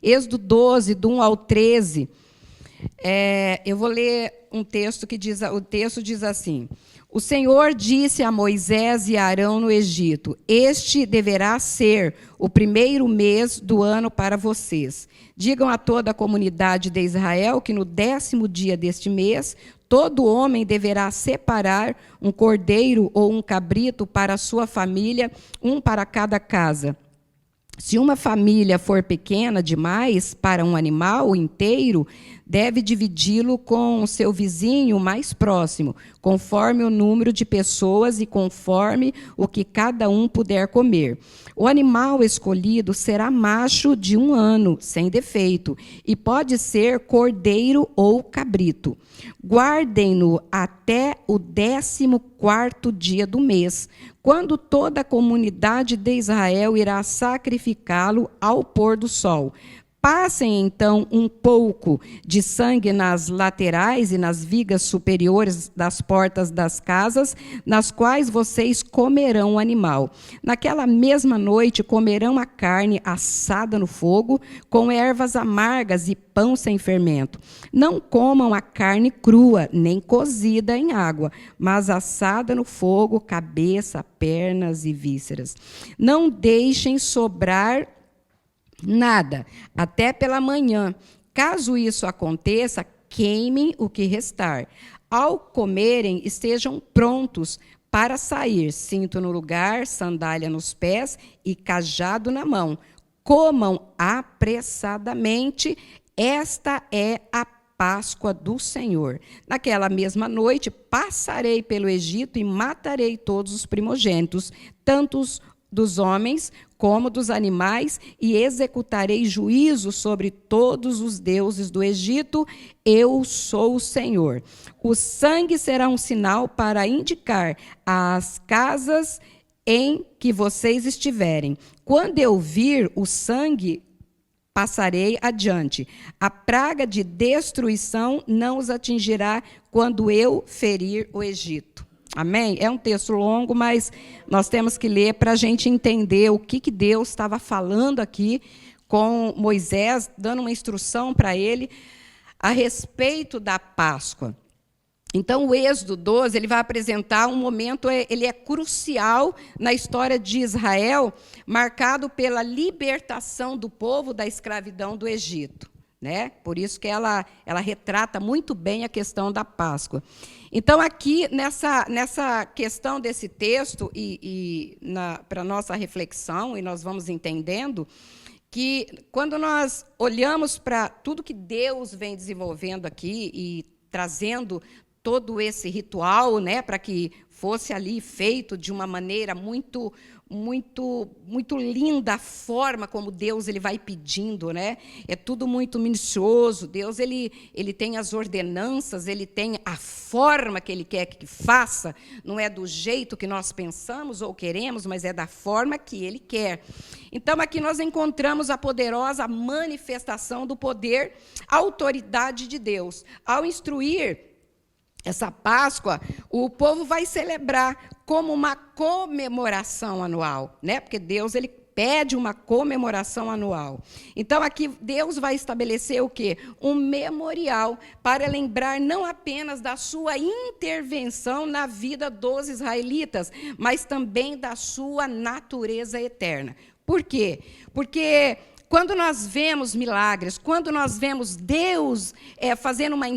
Êxodo 12, do 1 ao 13. Eu vou ler um texto que diz, o texto diz assim: o Senhor disse a Moisés e a Arão no Egito: este deverá ser o primeiro mês do ano para vocês. Digam a toda a comunidade de Israel que no 10º dia deste mês, todo homem deverá separar um cordeiro ou um cabrito para a sua família, um para cada casa. Se uma família for pequena demais para um animal inteiro, deve dividi-lo com o seu vizinho mais próximo, conforme o número de pessoas e conforme o que cada um puder comer. O animal escolhido será macho de 1 ano, sem defeito, e pode ser cordeiro ou cabrito. Guardem-no até o 14º dia do mês, quando toda a comunidade de Israel irá sacrificá-lo ao pôr do sol. Passem, então, um pouco de sangue nas laterais e nas vigas superiores das portas das casas, nas quais vocês comerão o animal. Naquela mesma noite, comerão a carne assada no fogo, com ervas amargas e pão sem fermento. Não comam a carne crua, nem cozida em água, mas assada no fogo, cabeça, pernas e vísceras. Não deixem sobrar nada, até pela manhã. Caso isso aconteça, queimem o que restar. Ao comerem, estejam prontos para sair, cinto no lugar, sandália nos pés e cajado na mão. Comam apressadamente, esta é a Páscoa do Senhor. Naquela mesma noite, passarei pelo Egito e matarei todos os primogênitos, tanto dos homens como dos animais, e executarei juízo sobre todos os deuses do Egito. Eu sou o Senhor. O sangue será um sinal para indicar as casas em que vocês estiverem. Quando eu vir o sangue, passarei adiante. A praga de destruição não os atingirá quando eu ferir o Egito. Amém? É um texto longo, mas nós temos que ler para a gente entender o que Deus estava falando aqui com Moisés, dando uma instrução para ele a respeito da Páscoa. Então, o Êxodo 12, ele vai apresentar um momento, ele é crucial na história de Israel, marcado pela libertação do povo da escravidão do Egito. Né? Por isso que ela retrata muito bem a questão da Páscoa. Então, aqui, nessa questão desse texto, para a nossa reflexão, e nós vamos entendendo, que quando nós olhamos para tudo que Deus vem desenvolvendo aqui e trazendo todo esse ritual, né, para que fosse ali feito de uma maneira muito linda, a forma como Deus ele vai pedindo, né? É tudo muito minucioso. Deus ele tem as ordenanças, ele tem a forma que ele quer que faça, não é do jeito que nós pensamos ou queremos, mas é da forma que ele quer. Então, aqui nós encontramos a poderosa manifestação do poder, a autoridade de Deus. Ao instruir essa Páscoa, o povo vai celebrar como uma comemoração anual, né? Porque Deus ele pede uma comemoração anual. Então, aqui Deus vai estabelecer o quê? Um memorial para lembrar não apenas da sua intervenção na vida dos israelitas, mas também da sua natureza eterna. Por quê? Porque quando nós vemos milagres, quando nós vemos Deus fazendo uma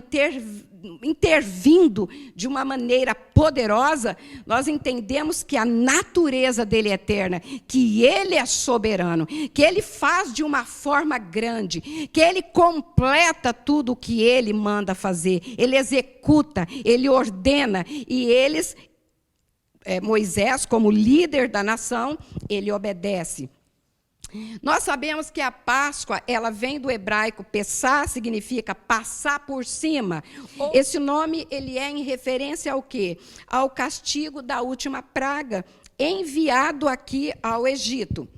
intervindo de uma maneira poderosa, nós entendemos que a natureza dele é eterna, que ele é soberano, que ele faz de uma forma grande, que ele completa tudo o que ele manda fazer, ele executa, ele ordena, e Moisés, como líder da nação, ele obedece. Nós sabemos que a Páscoa, ela vem do hebraico pessah, significa passar por cima. Esse nome ele é em referência ao quê? Ao castigo da última praga, enviado aqui ao Egito.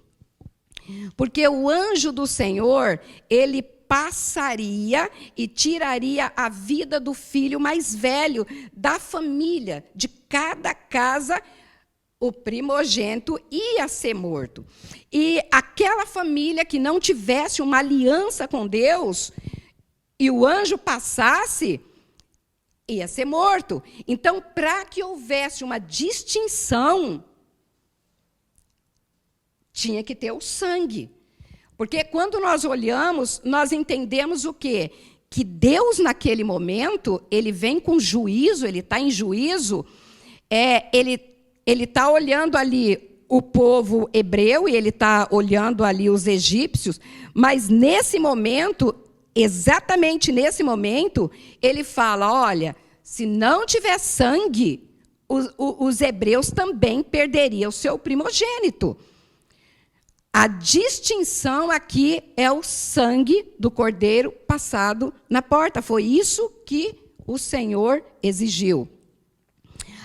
Porque o anjo do Senhor, ele passaria e tiraria a vida do filho mais velho da família, de cada casa, o primogênito ia ser morto. E aquela família que não tivesse uma aliança com Deus, e o anjo passasse, ia ser morto. Então, para que houvesse uma distinção, tinha que ter o sangue. Porque quando nós olhamos, nós entendemos o quê? Que Deus, naquele momento, ele vem com juízo, ele está em juízo, ele está olhando ali o povo hebreu e ele está olhando ali os egípcios, mas nesse momento, exatamente nesse momento, ele fala, olha, se não tiver sangue, os hebreus também perderiam o seu primogênito. A distinção aqui é o sangue do cordeiro passado na porta. Foi isso que o Senhor exigiu.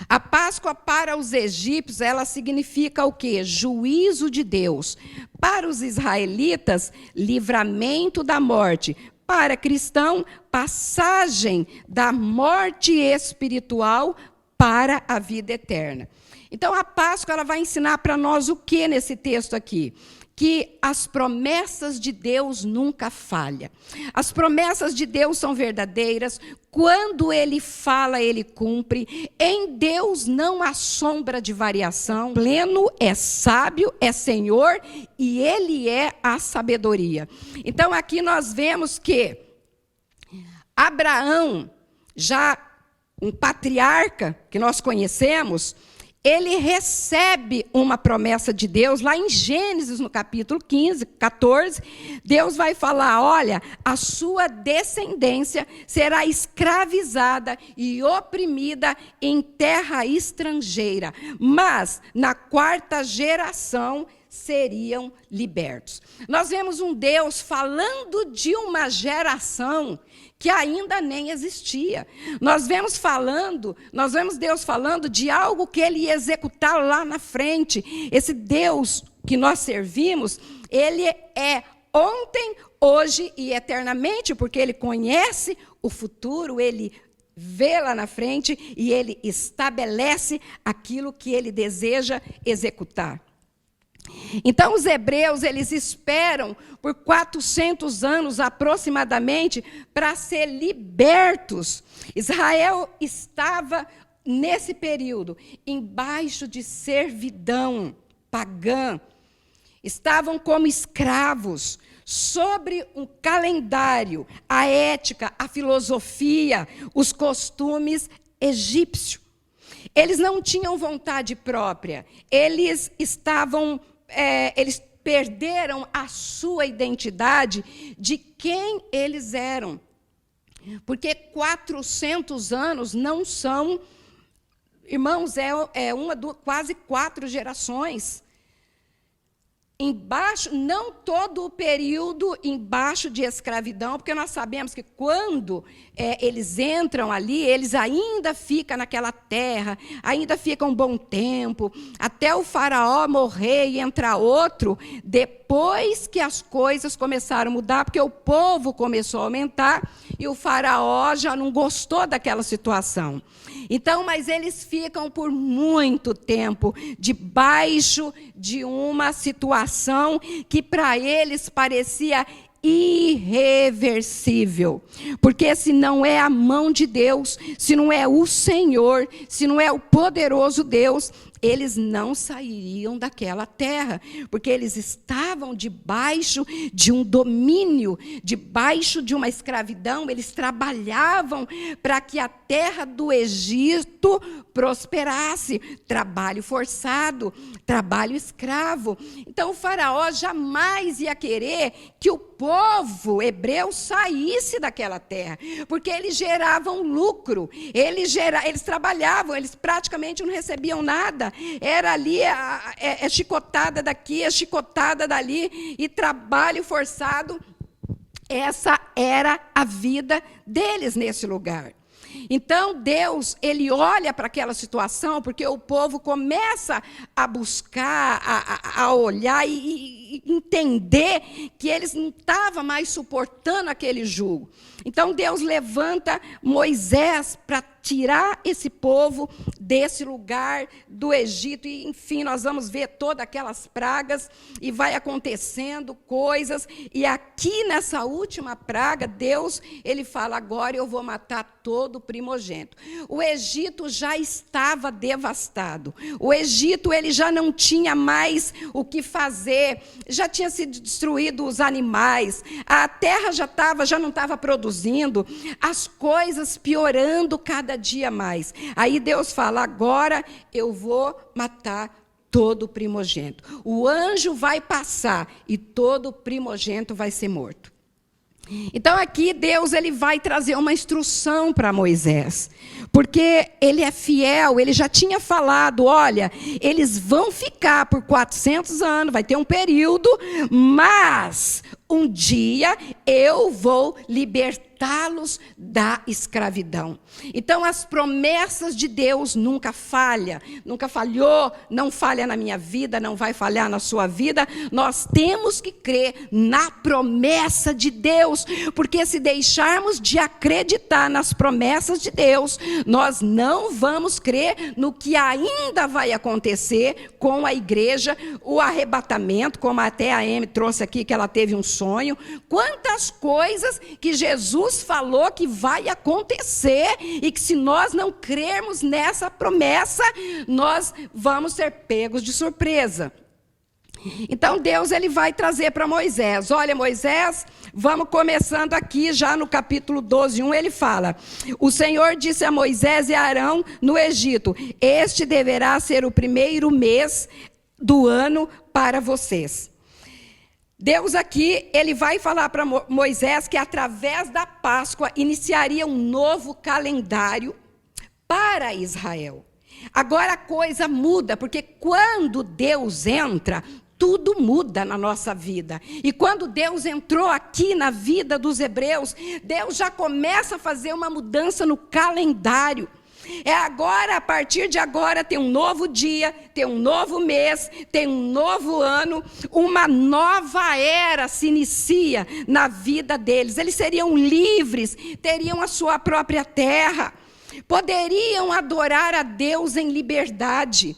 A Páscoa para os egípcios, ela significa o quê? Juízo de Deus. Para os israelitas, livramento da morte. Para cristão, passagem da morte espiritual para a vida eterna. Então, a Páscoa ela vai ensinar para nós o que nesse texto aqui? Que as promessas de Deus nunca falham. As promessas de Deus são verdadeiras. Quando Ele fala, Ele cumpre. Em Deus não há sombra de variação. Pleno, é sábio, é Senhor e Ele é a sabedoria. Então, aqui nós vemos que Abraão, já um patriarca que nós conhecemos, ele recebe uma promessa de Deus, lá em Gênesis, no capítulo 15, 14, Deus vai falar, olha, a sua descendência será escravizada e oprimida em terra estrangeira, mas na quarta geração seriam libertos. Nós vemos um Deus falando de uma geração que ainda nem existia. Nós vemos Deus falando de algo que Ele ia executar lá na frente. Esse Deus que nós servimos, Ele é ontem, hoje e eternamente, porque Ele conhece o futuro, Ele vê lá na frente e Ele estabelece aquilo que Ele deseja executar. Então, os hebreus, eles esperam por 400 anos aproximadamente para ser libertos. Israel estava, nesse período, embaixo de servidão pagã. Estavam como escravos, sobre um calendário, a ética, a filosofia, os costumes egípcios. Eles não tinham vontade própria, eles perderam a sua identidade de quem eles eram. Porque 400 anos não são, irmãos, quase 4 gerações. Não todo o período embaixo de escravidão, porque nós sabemos que quando eles entram ali, eles ainda ficam naquela terra, ainda ficam um bom tempo, até o faraó morrer e entrar outro, depois que as coisas começaram a mudar, porque o povo começou a aumentar e o faraó já não gostou daquela situação. Então, mas eles ficam por muito tempo debaixo de uma situação que para eles parecia irreversível. Porque se não é a mão de Deus, se não é o Senhor, se não é o poderoso Deus, eles não sairiam daquela terra, porque eles estavam debaixo de um domínio, debaixo de uma escravidão. Eles trabalhavam para que a terra do Egito prosperasse. Trabalho forçado, trabalho escravo. Então o faraó jamais ia querer que o povo hebreu saísse daquela terra, porque eles geravam lucro, eles trabalhavam, eles praticamente não recebiam nada. Era ali chicotada daqui, chicotada dali, e trabalho forçado. Essa era a vida deles nesse lugar. Então, Deus, Ele olha para aquela situação, porque o povo começa a buscar, a olhar e entender que eles não estavam mais suportando aquele jugo. Então, Deus levanta Moisés para tirar esse povo desse lugar do Egito. E, enfim, nós vamos ver todas aquelas pragas e vai acontecendo coisas. E aqui nessa última praga, Deus, ele fala, agora eu vou matar todo o primogênito. O Egito já estava devastado. O Egito, ele já não tinha mais o que fazer. Já tinha sido destruído os animais. A terra já não estava produzindo. As coisas piorando cada dia mais. Aí Deus fala, agora eu vou matar todo o primogênito. O anjo vai passar e todo o primogênito vai ser morto. Então aqui Deus ele vai trazer uma instrução para Moisés, porque ele é fiel, ele já tinha falado, olha, eles vão ficar por 400 anos, vai ter um período, mas um dia eu vou libertá-los da escravidão. Então as promessas de Deus nunca falham, nunca falhou, não falha na minha vida, não vai falhar na sua vida. Nós temos que crer na promessa de Deus, porque se deixarmos de acreditar nas promessas de Deus, nós não vamos crer no que ainda vai acontecer com a igreja, o arrebatamento, como até a Amy trouxe aqui, que ela teve um sonho. Quantas coisas que Jesus falou que vai acontecer e que se nós não crermos nessa promessa, nós vamos ser pegos de surpresa. Então Deus ele vai trazer para Moisés, olha Moisés, vamos começando aqui já no capítulo 12, 1, ele fala, o Senhor disse a Moisés e a Arão no Egito, este deverá ser o primeiro mês do ano para vocês. Deus aqui, ele vai falar para Moisés que através da Páscoa iniciaria um novo calendário para Israel. Agora a coisa muda, porque quando Deus entra, tudo muda na nossa vida. E quando Deus entrou aqui na vida dos hebreus, Deus já começa a fazer uma mudança no calendário. É agora, a partir de agora, tem um novo dia, tem um novo mês, tem um novo ano, uma nova era se inicia na vida deles. Eles seriam livres, teriam a sua própria terra, poderiam adorar a Deus em liberdade.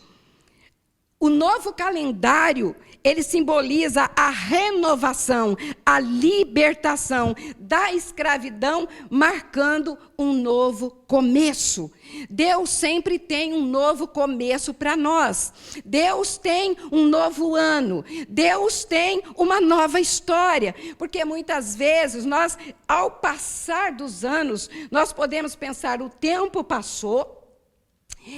O novo calendário, ele simboliza a renovação, a libertação da escravidão, marcando um novo começo. Deus sempre tem um novo começo para nós. Deus tem um novo ano. Deus tem uma nova história. Porque muitas vezes nós, ao passar dos anos, nós podemos pensar, o tempo passou,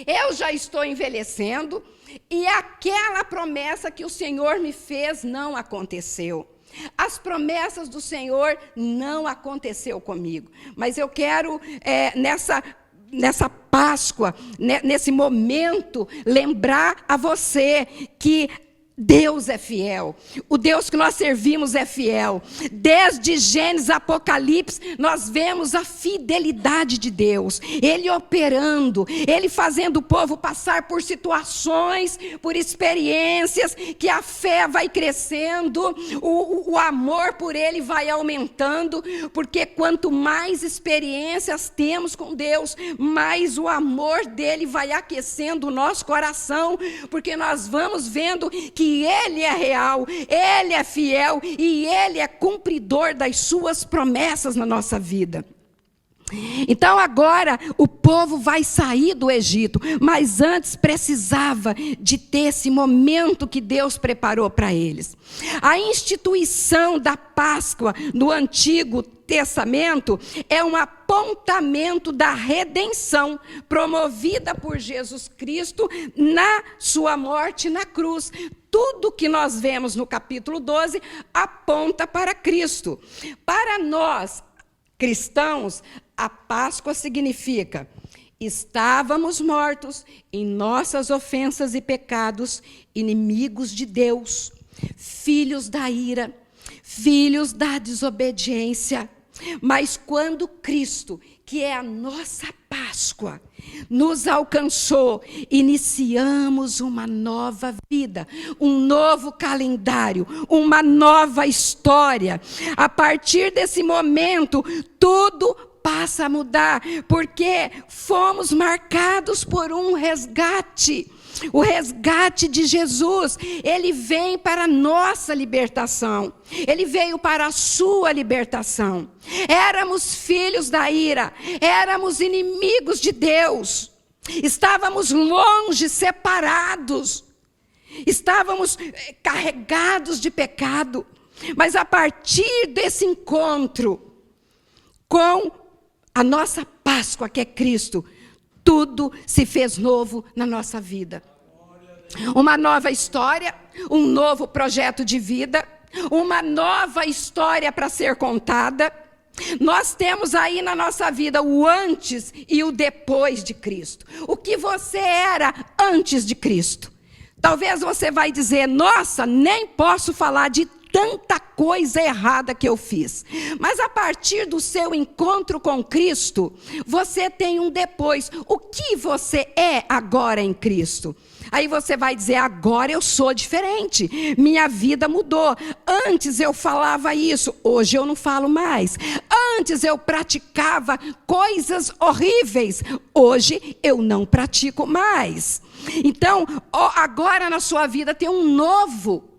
eu já estou envelhecendo, e aquela promessa que o Senhor me fez não aconteceu. As promessas do Senhor não aconteceu comigo. Mas eu quero, nessa Páscoa, nesse momento, lembrar a você que Deus é fiel, o Deus que nós servimos é fiel. Desde Gênesis a Apocalipse, nós vemos a fidelidade de Deus, Ele operando, Ele fazendo o povo passar por situações, por experiências, que a fé vai crescendo, o amor por Ele vai aumentando, porque quanto mais experiências temos com Deus, mais o amor dEle vai aquecendo o nosso coração, porque nós vamos vendo que Ele é real, Ele é fiel e Ele é cumpridor das suas promessas na nossa vida. Então agora o povo vai sair do Egito, mas antes precisava de ter esse momento que Deus preparou para eles. A instituição da Páscoa no Antigo Testamento é um apontamento da redenção promovida por Jesus Cristo na sua morte na cruz. Tudo que nós vemos no capítulo 12 aponta para Cristo. Para nós, cristãos, a Páscoa significa: estávamos mortos em nossas ofensas e pecados, inimigos de Deus, filhos da ira, filhos da desobediência. Mas quando Cristo, que é a nossa Páscoa, nos alcançou, iniciamos uma nova vida, um novo calendário, uma nova história. A partir desse momento, tudo passa a mudar, porque fomos marcados por um resgate. O resgate de Jesus, ele vem para a nossa libertação. Ele veio para a sua libertação. Éramos filhos da ira, éramos inimigos de Deus. Estávamos longe, separados. Estávamos carregados de pecado. Mas a partir desse encontro com a nossa Páscoa, que é Cristo, tudo se fez novo na nossa vida. Uma nova história, um novo projeto de vida, uma nova história para ser contada. Nós temos aí na nossa vida o antes e o depois de Cristo. O que você era antes de Cristo. Talvez você vai dizer, nossa, nem posso falar de tanta coisa errada que eu fiz. Mas a partir do seu encontro com Cristo, você tem um depois. O que você é agora em Cristo? Aí você vai dizer, agora eu sou diferente, minha vida mudou. Antes eu falava isso, hoje eu não falo mais. Antes eu praticava coisas horríveis, hoje eu não pratico mais. Então, agora na sua vida tem um novo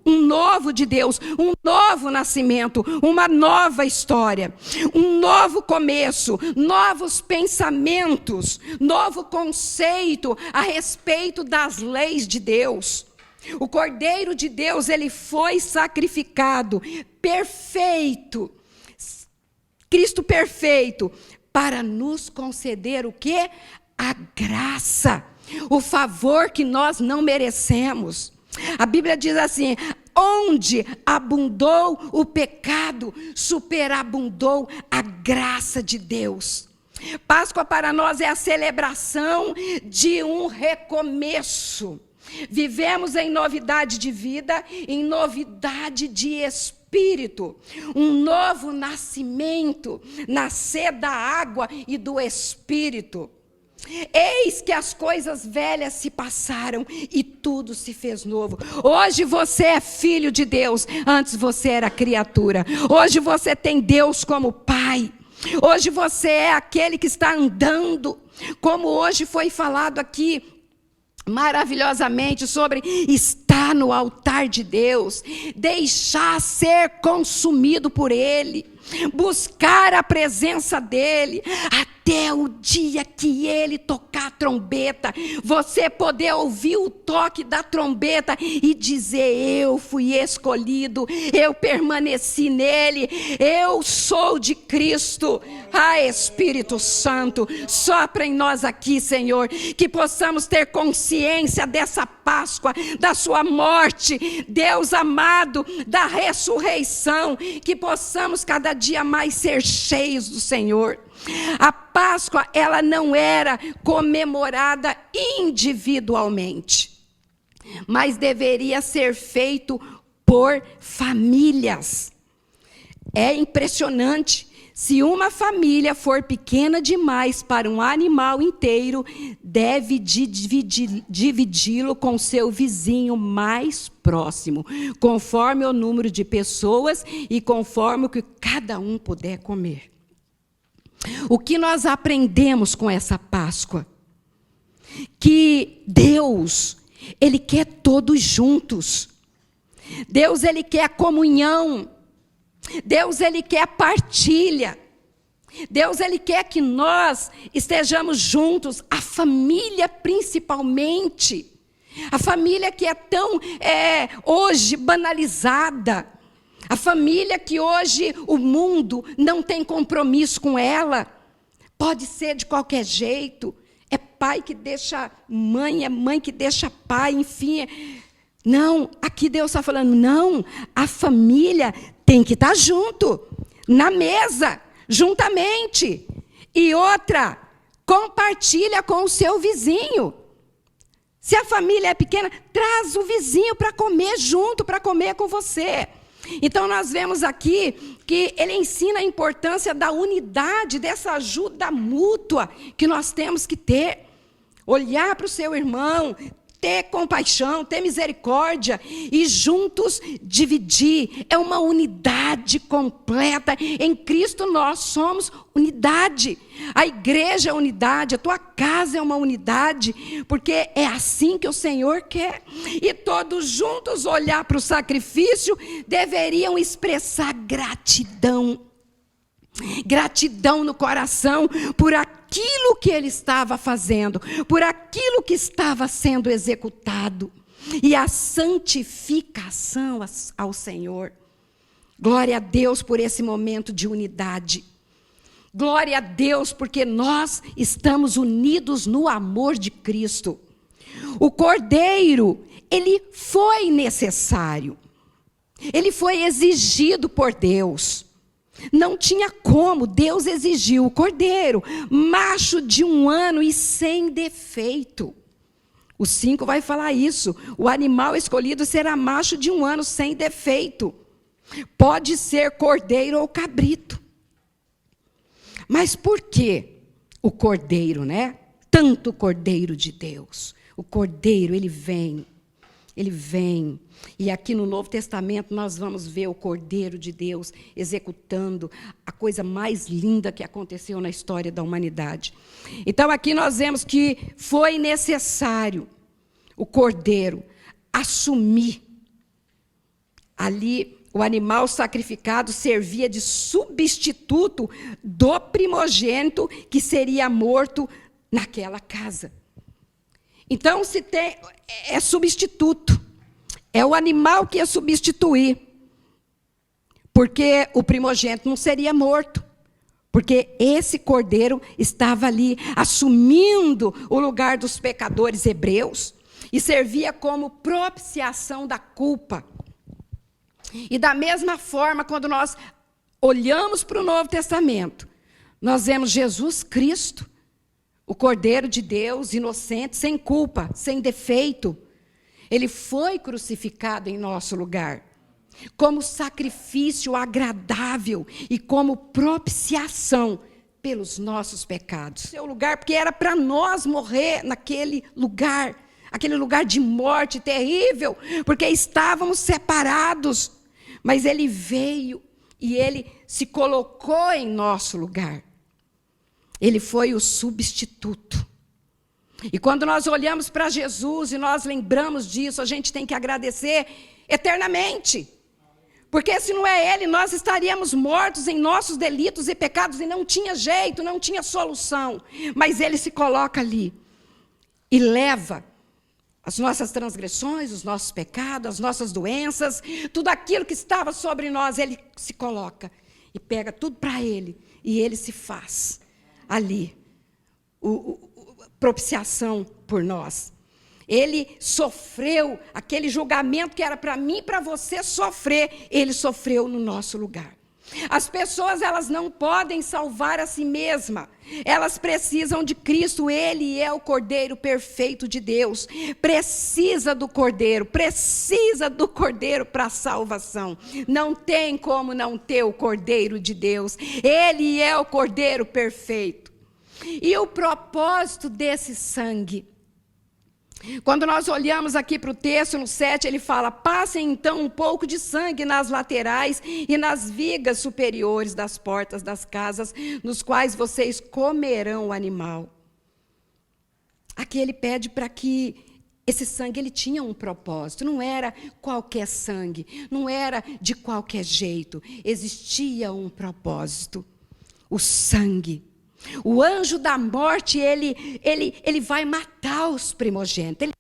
de Deus, um novo nascimento, uma nova história, um novo começo, novos pensamentos, novo conceito a respeito das leis de Deus. O Cordeiro de Deus, ele foi sacrificado, perfeito, Cristo perfeito, para nos conceder o quê? A graça, o favor que nós não merecemos. A Bíblia diz assim, onde abundou o pecado, superabundou a graça de Deus. Páscoa para nós é a celebração de um recomeço. Vivemos em novidade de vida, em novidade de espírito. Um novo nascimento, nascer da água e do espírito. Eis que as coisas velhas se passaram e tudo se fez novo. Hoje você é filho de Deus, antes você era criatura. Hoje você tem Deus como Pai. Hoje você é aquele que está andando, como hoje foi falado aqui maravilhosamente sobre estar no altar de Deus, deixar ser consumido por Ele, buscar a presença dEle, até o dia que Ele tocar a trombeta, você poder ouvir o toque da trombeta e dizer, eu fui escolhido, eu permaneci nele, eu sou de Cristo. Ah, Espírito Santo, sopra em nós aqui, Senhor, que possamos ter consciência dessa Páscoa, da sua morte, Deus amado, da ressurreição, que possamos cada dia mais ser cheios do Senhor. A Páscoa, ela não era comemorada individualmente, mas deveria ser feito por famílias. É impressionante. Se uma família for pequena demais para um animal inteiro, deve dividi-lo com seu vizinho mais próximo, conforme o número de pessoas e conforme o que cada um puder comer. O que nós aprendemos com essa Páscoa? Que Deus, Ele quer todos juntos. Deus, Ele quer a comunhão. Deus, Ele quer a partilha. Deus, Ele quer que nós estejamos juntos, a família principalmente. A família que é tão, hoje, banalizada. A família que hoje o mundo não tem compromisso com ela. Pode ser de qualquer jeito. É pai que deixa mãe, é mãe que deixa pai, enfim. Não, aqui Deus está falando, não, a família tem que estar junto, na mesa, juntamente. E outra, compartilha com o seu vizinho. Se a família é pequena, traz o vizinho para comer junto, para comer com você. Então nós vemos aqui que ele ensina a importância da unidade, dessa ajuda mútua que nós temos que ter. Olhar para o seu irmão, ter compaixão, ter misericórdia e juntos dividir. É uma unidade completa. Em Cristo nós somos unidade. A igreja é unidade, a tua casa é uma unidade, porque é assim que o Senhor quer. E todos juntos olhar para o sacrifício deveriam expressar gratidão. Gratidão no coração por aquilo que ele estava fazendo, por aquilo que estava sendo executado, e a santificação ao Senhor. Glória a Deus por esse momento de unidade. Glória a Deus porque nós estamos unidos no amor de Cristo. O Cordeiro, ele foi necessário, ele foi exigido por Deus. Não tinha como, Deus exigiu o cordeiro, macho de 1 ano e sem defeito. O 5 vai falar isso, o animal escolhido será macho de 1 ano sem defeito. Pode ser cordeiro ou cabrito. Mas por que o cordeiro, né? Tanto o cordeiro de Deus. O cordeiro, ele vem. E aqui no Novo Testamento nós vamos ver o Cordeiro de Deus executando a coisa mais linda que aconteceu na história da humanidade. Então aqui nós vemos que foi necessário o Cordeiro assumir. Ali o animal sacrificado servia de substituto do primogênito que seria morto naquela casa. Então, é substituto. É o animal que ia substituir. Porque o primogênito não seria morto. Porque esse cordeiro estava ali assumindo o lugar dos pecadores hebreus e servia como propiciação da culpa. E da mesma forma, quando nós olhamos para o Novo Testamento, nós vemos Jesus Cristo, o Cordeiro de Deus, inocente, sem culpa, sem defeito. Ele foi crucificado em nosso lugar, como sacrifício agradável e como propiciação pelos nossos pecados. Seu lugar, porque era para nós morrer naquele lugar, aquele lugar de morte terrível, porque estávamos separados. Mas ele veio e ele se colocou em nosso lugar. Ele foi o substituto. E quando nós olhamos para Jesus e nós lembramos disso, a gente tem que agradecer eternamente. Porque se não é Ele, nós estaríamos mortos em nossos delitos e pecados e não tinha jeito, não tinha solução. Mas Ele se coloca ali e leva as nossas transgressões, os nossos pecados, as nossas doenças, tudo aquilo que estava sobre nós, Ele se coloca e pega tudo para Ele e Ele se faz ali propiciação por nós. Ele sofreu aquele julgamento que era para mim e para você sofrer, ele sofreu no nosso lugar. As pessoas, elas não podem salvar a si mesmas. Elas precisam de Cristo. Ele é o Cordeiro perfeito de Deus. Precisa do Cordeiro para a salvação. Não tem como não ter o Cordeiro de Deus. Ele é o Cordeiro perfeito. E o propósito desse sangue? Quando nós olhamos aqui para o texto, no 7, ele fala: passem então um pouco de sangue nas laterais e nas vigas superiores das portas das casas, nos quais vocês comerão o animal. Aqui ele pede para que esse sangue, ele tinha um propósito, não era qualquer sangue, não era de qualquer jeito, existia um propósito, o sangue. O anjo da morte, ele vai matar os primogênitos, ele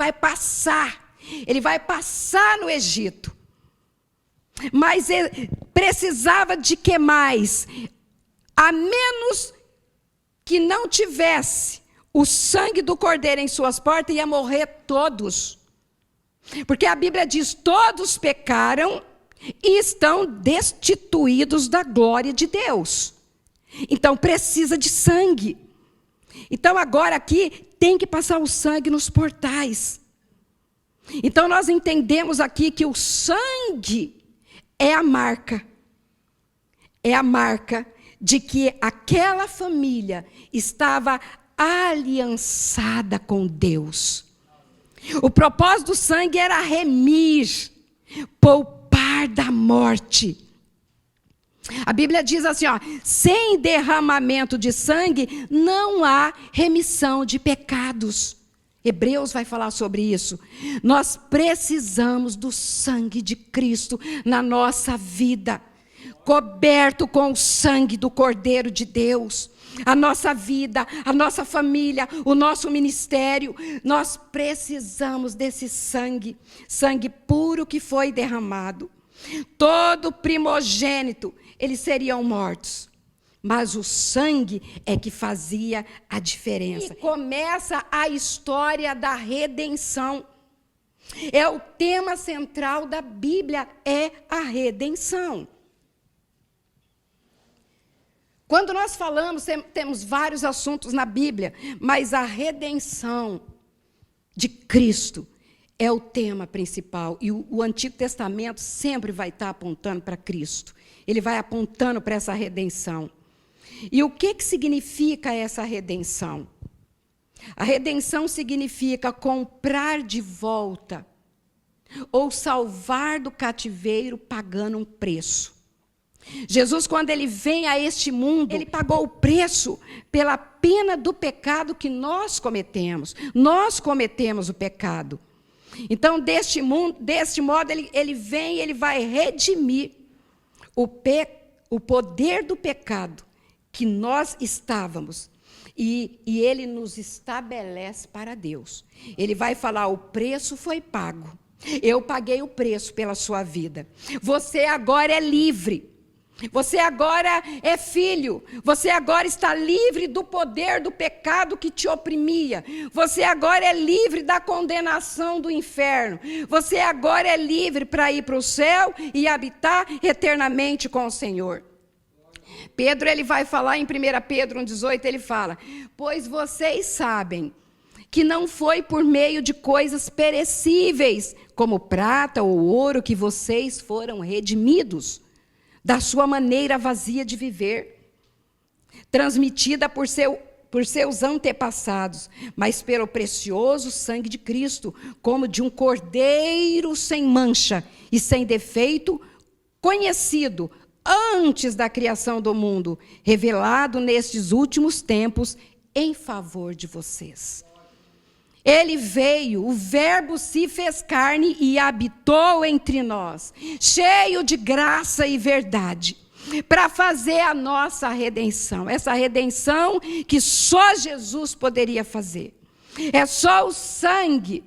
vai passar no Egito. Mas ele precisava de que mais? A menos que não tivesse o sangue do cordeiro em suas portas, ia morrer todos. Porque a Bíblia diz: todos pecaram e estão destituídos da glória de Deus. Então precisa de sangue. Então agora aqui tem que passar o sangue nos portais. Então nós entendemos aqui que o sangue é a marca. É a marca de que aquela família estava aliançada com Deus. O propósito do sangue era remir, poupar da morte. A Bíblia diz assim, ó, sem derramamento de sangue não há remissão de pecados. Hebreus vai falar sobre isso. Nós precisamos do sangue de Cristo na nossa vida, coberto com o sangue do Cordeiro de Deus. A nossa vida, a nossa família, o nosso ministério, nós precisamos desse sangue, sangue puro que foi derramado. Todo primogênito, eles seriam mortos, mas o sangue é que fazia a diferença. E começa a história da redenção. É o tema central da Bíblia, é a redenção. Quando nós falamos, temos vários assuntos na Bíblia, mas a redenção de Cristo é o tema principal. E o Antigo Testamento sempre vai estar apontando para Cristo. Ele vai apontando para essa redenção. E o que significa essa redenção? A redenção significa comprar de volta ou salvar do cativeiro pagando um preço. Jesus, quando ele vem a este mundo, ele pagou o preço pela pena do pecado que nós cometemos. Nós cometemos o pecado. Então, deste modo, ele vem e ele vai redimir o poder do pecado que nós estávamos. E ele nos estabelece para Deus. Ele vai falar, o preço foi pago. Eu paguei o preço pela sua vida. Você agora é livre. Você agora é filho, você agora está livre do poder do pecado que te oprimia, você agora é livre da condenação do inferno, você agora é livre para ir para o céu e habitar eternamente com o Senhor. Pedro, ele vai falar em 1 Pedro 1,18, ele fala, pois vocês sabem que não foi por meio de coisas perecíveis, como prata ou ouro, que vocês foram redimidos da sua maneira vazia de viver, transmitida por seus antepassados, mas pelo precioso sangue de Cristo, como de um cordeiro sem mancha e sem defeito, conhecido antes da criação do mundo, revelado nestes últimos tempos em favor de vocês. Ele veio, o Verbo se fez carne e habitou entre nós, cheio de graça e verdade, para fazer a nossa redenção. Essa redenção que só Jesus poderia fazer. É só o sangue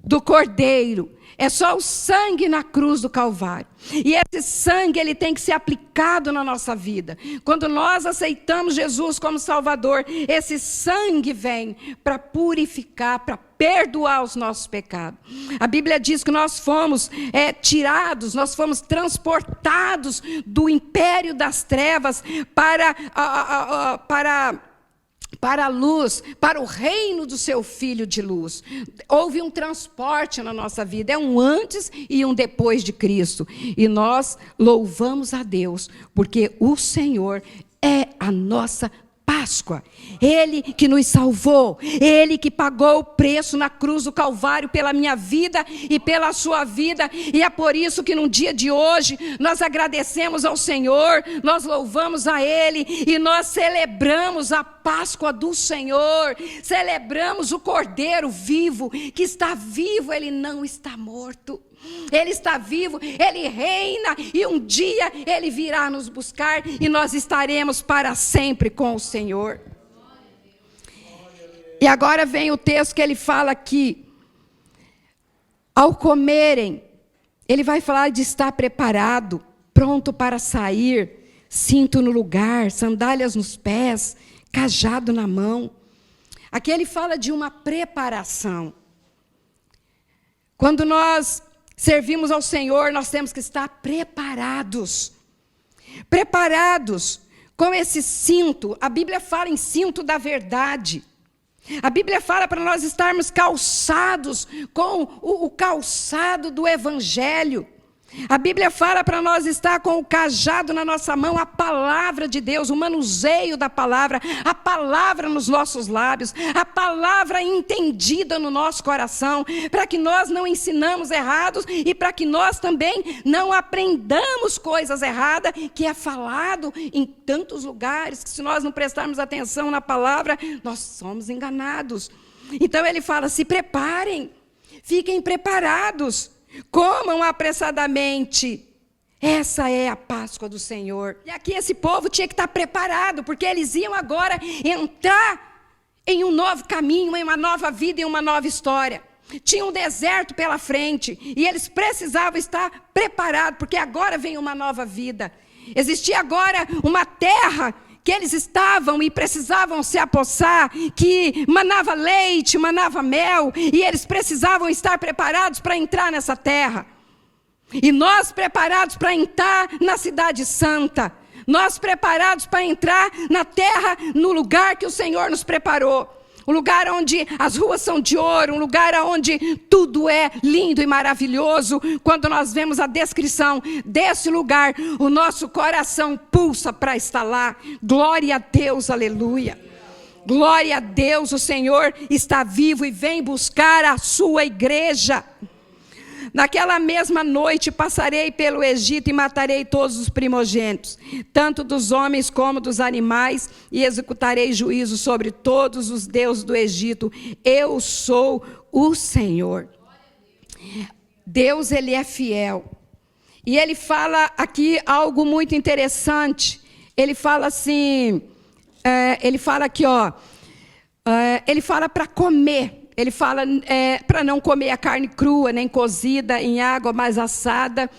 do Cordeiro, é só o sangue na cruz do Calvário. E esse sangue, ele tem que ser aplicado na nossa vida. Quando nós aceitamos Jesus como Salvador, esse sangue vem para purificar, para perdoar os nossos pecados. A Bíblia diz que nós fomos tirados, nós fomos transportados do império das trevas para a luz, para o reino do seu Filho de luz. Houve um transporte na nossa vida, é um antes e um depois de Cristo. E nós louvamos a Deus, porque o Senhor é a nossa Páscoa. Ele que nos salvou, Ele que pagou o preço na cruz do Calvário pela minha vida e pela sua vida, e é por isso que no dia de hoje nós agradecemos ao Senhor, nós louvamos a Ele e nós celebramos a Páscoa do Senhor, celebramos o Cordeiro vivo, que está vivo, Ele não está morto. Ele está vivo, Ele reina e um dia Ele virá nos buscar e nós estaremos para sempre com o Senhor. E agora vem o texto que ele fala aqui. Ao comerem, ele vai falar de estar preparado, pronto para sair, cinto no lugar, sandálias nos pés, cajado na mão. Aqui ele fala de uma preparação. Quando nós servimos ao Senhor, nós temos que estar preparados. Preparados com esse cinto. A Bíblia fala em cinto da verdade. A Bíblia fala para nós estarmos calçados com o calçado do Evangelho. A Bíblia fala para nós estar com o cajado na nossa mão, a palavra de Deus, o manuseio da palavra, a palavra nos nossos lábios, a palavra entendida no nosso coração, para que nós não ensinamos errados e para que nós também não aprendamos coisas erradas, que é falado em tantos lugares, que se nós não prestarmos atenção na palavra, nós somos enganados. Então ele fala, se preparem, fiquem preparados, comam apressadamente. Essa é a Páscoa do Senhor. E aqui esse povo tinha que estar preparado, porque eles iam agora entrar em um novo caminho, em uma nova vida, em uma nova história. Tinha um deserto pela frente, e eles precisavam estar preparados, porque agora vem uma nova vida. Existia agora uma terra que eles estavam e precisavam se apossar, que manava leite, manava mel, e eles precisavam estar preparados para entrar nessa terra. E nós preparados para entrar na cidade santa, nós preparados para entrar na terra, no lugar que o Senhor nos preparou. Um lugar onde as ruas são de ouro, um lugar onde tudo é lindo e maravilhoso. Quando nós vemos a descrição desse lugar, o nosso coração pulsa para estar lá. Glória a Deus, aleluia. Glória a Deus, o Senhor está vivo e vem buscar a sua igreja. Naquela mesma noite passarei pelo Egito e matarei todos os primogênitos, tanto dos homens como dos animais, e executarei juízo sobre todos os deuses do Egito. Eu sou o Senhor. Deus, Ele é fiel. E Ele fala aqui algo muito interessante. Ele fala assim, Ele fala aqui, Ele fala para comer. Ele fala para não comer a carne crua, nem cozida em água, mas assada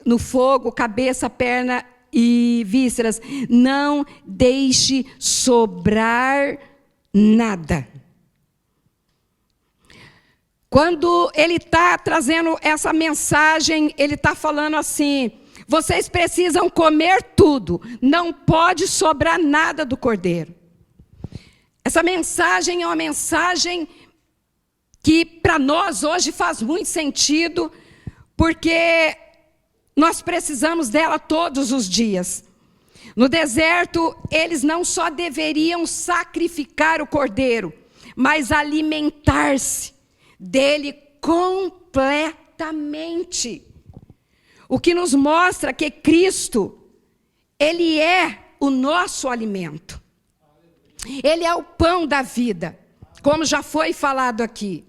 no fogo, cabeça, perna e vísceras. Não deixe sobrar nada. Quando ele está trazendo essa mensagem, ele está falando assim, vocês precisam comer tudo, não pode sobrar nada do cordeiro. Essa mensagem é uma mensagem que para nós hoje faz muito sentido, porque nós precisamos dela todos os dias. No deserto, eles não só deveriam sacrificar o cordeiro, mas alimentar-se dele completamente. O que nos mostra que Cristo, Ele é o nosso alimento. Ele é o pão da vida, como já foi falado aqui.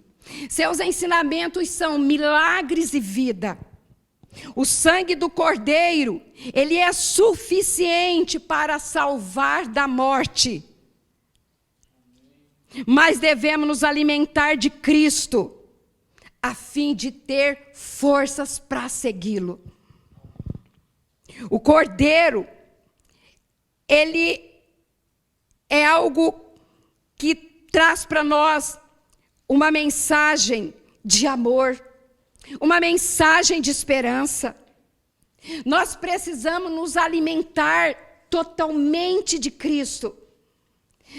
Seus ensinamentos são milagres e vida. O sangue do Cordeiro, ele é suficiente para salvar da morte. Mas devemos nos alimentar de Cristo, a fim de ter forças para segui-lo. O Cordeiro, ele é algo que traz para nós uma mensagem de amor, uma mensagem de esperança. Nós precisamos nos alimentar totalmente de Cristo.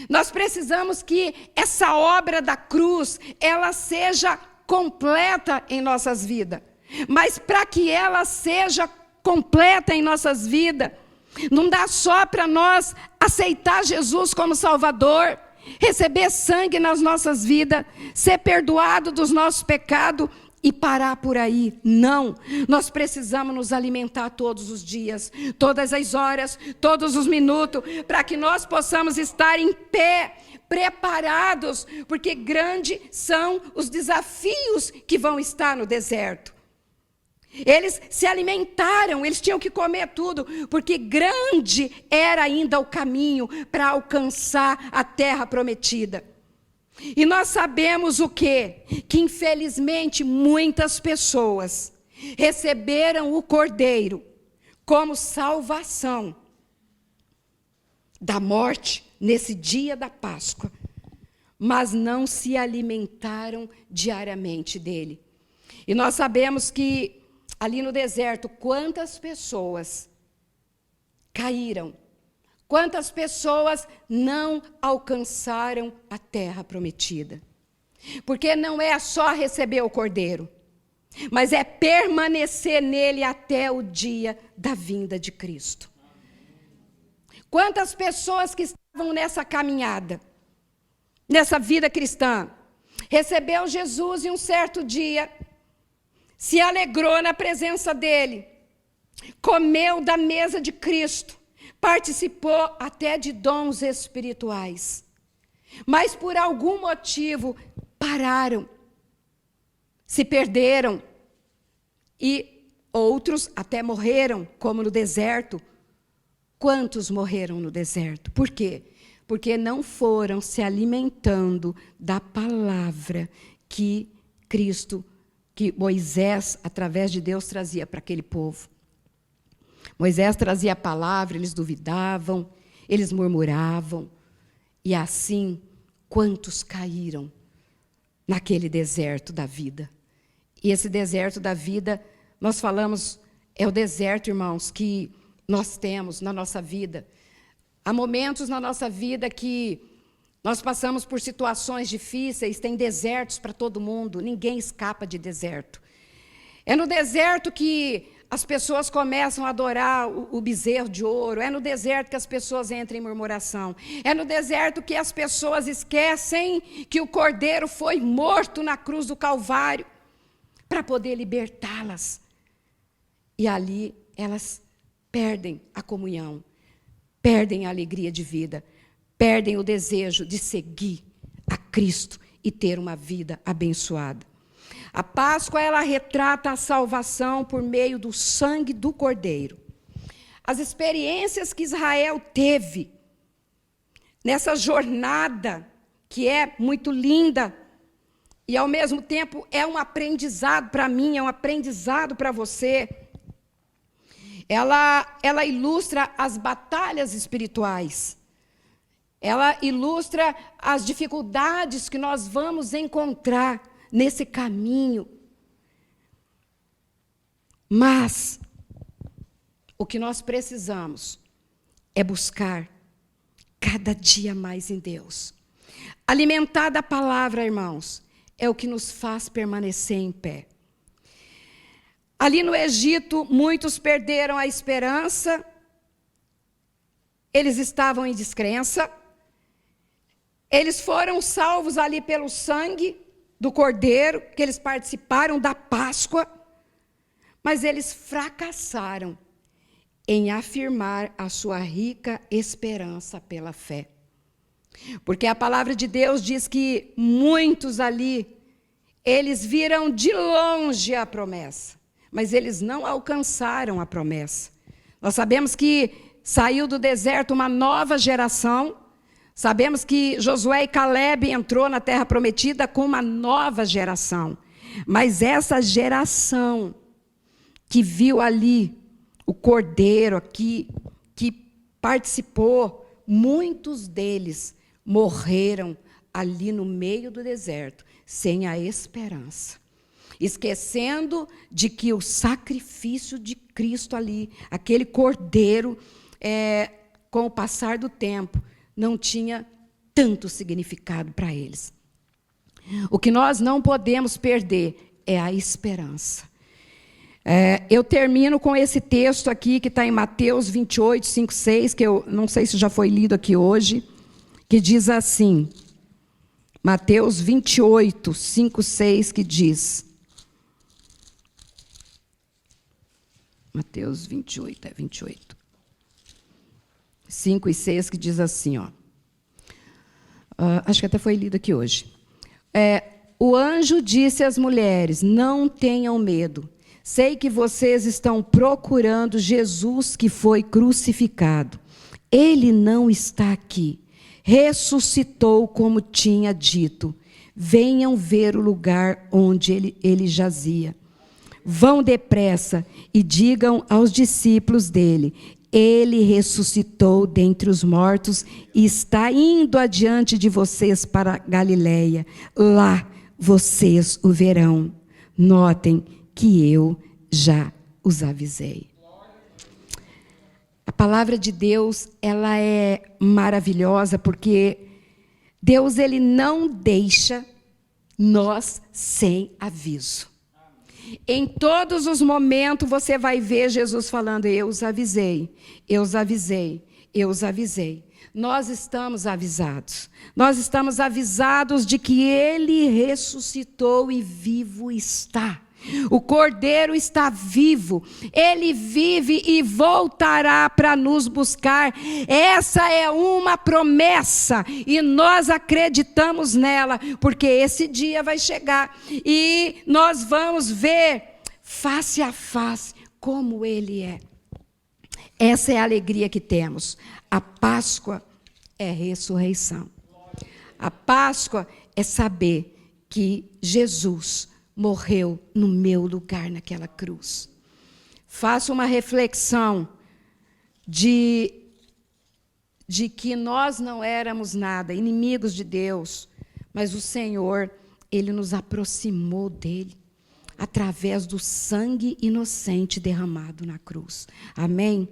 Nós precisamos que essa obra da cruz, ela seja completa em nossas vidas. Mas para que ela seja completa em nossas vidas, não dá só para nós aceitar Jesus como Salvador, receber sangue nas nossas vidas, ser perdoado dos nossos pecados e parar por aí. Não, nós precisamos nos alimentar todos os dias, todas as horas, todos os minutos, para que nós possamos estar em pé, preparados, porque grandes são os desafios que vão estar no deserto. Eles se alimentaram, eles tinham que comer tudo, porque grande era ainda o caminho para alcançar a terra prometida. E nós sabemos o quê? Que infelizmente muitas pessoas receberam o Cordeiro como salvação da morte nesse dia da Páscoa, mas não se alimentaram diariamente dele. E nós sabemos que ali no deserto, quantas pessoas caíram, quantas pessoas não alcançaram a terra prometida. Porque não é só receber o Cordeiro, mas é permanecer nele até o dia da vinda de Cristo. Quantas pessoas que estavam nessa caminhada, nessa vida cristã, recebeu Jesus e um certo dia se alegrou na presença dele, comeu da mesa de Cristo, participou até de dons espirituais, mas por algum motivo pararam, se perderam e outros até morreram, como no deserto. Quantos morreram no deserto? Por quê? Porque não foram se alimentando da palavra que Moisés, através de Deus, trazia para aquele povo. Moisés trazia a palavra, eles duvidavam, eles murmuravam. E assim, quantos caíram naquele deserto da vida? E esse deserto da vida, nós falamos, é o deserto, irmãos, que nós temos na nossa vida. Há momentos na nossa vida que nós passamos por situações difíceis, tem desertos para todo mundo, ninguém escapa de deserto. É no deserto que as pessoas começam a adorar o bezerro de ouro, é no deserto que as pessoas entram em murmuração, é no deserto que as pessoas esquecem que o Cordeiro foi morto na cruz do Calvário para poder libertá-las. E ali elas perdem a comunhão, perdem a alegria de vida, perdem o desejo de seguir a Cristo e ter uma vida abençoada. A Páscoa, ela retrata a salvação por meio do sangue do Cordeiro. As experiências que Israel teve nessa jornada, que é muito linda, e ao mesmo tempo é um aprendizado para mim, é um aprendizado para você. Ela ilustra as batalhas espirituais. Ela ilustra as dificuldades que nós vamos encontrar nesse caminho. Mas o que nós precisamos é buscar cada dia mais em Deus. Alimentar da palavra, irmãos, é o que nos faz permanecer em pé. Ali no Egito, muitos perderam a esperança, eles estavam em descrença, eles foram salvos ali pelo sangue do Cordeiro, que eles participaram da Páscoa, mas eles fracassaram em afirmar a sua rica esperança pela fé. Porque a palavra de Deus diz que muitos ali, eles viram de longe a promessa, mas eles não alcançaram a promessa. Nós sabemos que saiu do deserto uma nova geração, sabemos que Josué e Caleb entrou na terra prometida com uma nova geração, mas essa geração que viu ali o Cordeiro aqui, que participou, muitos deles morreram ali no meio do deserto, sem a esperança, esquecendo de que o sacrifício de Cristo ali, aquele Cordeiro, com o passar do tempo, não tinha tanto significado para eles. O que nós não podemos perder é a esperança. Eu termino com esse texto aqui, que está em Mateus 28, 5, 6, que eu não sei se já foi lido aqui hoje, que diz assim, Mateus 28, 5, 6, que diz... Mateus 28, 28. 5 e 6, que diz assim, ó. Acho que até foi lido aqui hoje. O anjo disse às mulheres, não tenham medo. Sei que vocês estão procurando Jesus que foi crucificado. Ele não está aqui. Ressuscitou como tinha dito. Venham ver o lugar onde ele jazia. Vão depressa e digam aos discípulos dele, ele ressuscitou dentre os mortos e está indo adiante de vocês para Galileia. Lá vocês o verão. Notem que eu já os avisei. A palavra de Deus, ela é maravilhosa porque Deus, ele não deixa nós sem aviso. Em todos os momentos você vai ver Jesus falando: eu os avisei, eu os avisei, eu os avisei. Nós estamos avisados. Nós estamos avisados de que Ele ressuscitou e vivo está. O Cordeiro está vivo. Ele vive e voltará para nos buscar. Essa é uma promessa e nós acreditamos nela, porque esse dia vai chegar e nós vamos ver face a face como Ele é. Essa é a alegria que temos. A Páscoa é ressurreição. A Páscoa é saber que Jesus morreu no meu lugar naquela cruz. Faça uma reflexão de que nós não éramos nada, inimigos de Deus, mas o Senhor, Ele nos aproximou dEle através do sangue inocente derramado na cruz. Amém?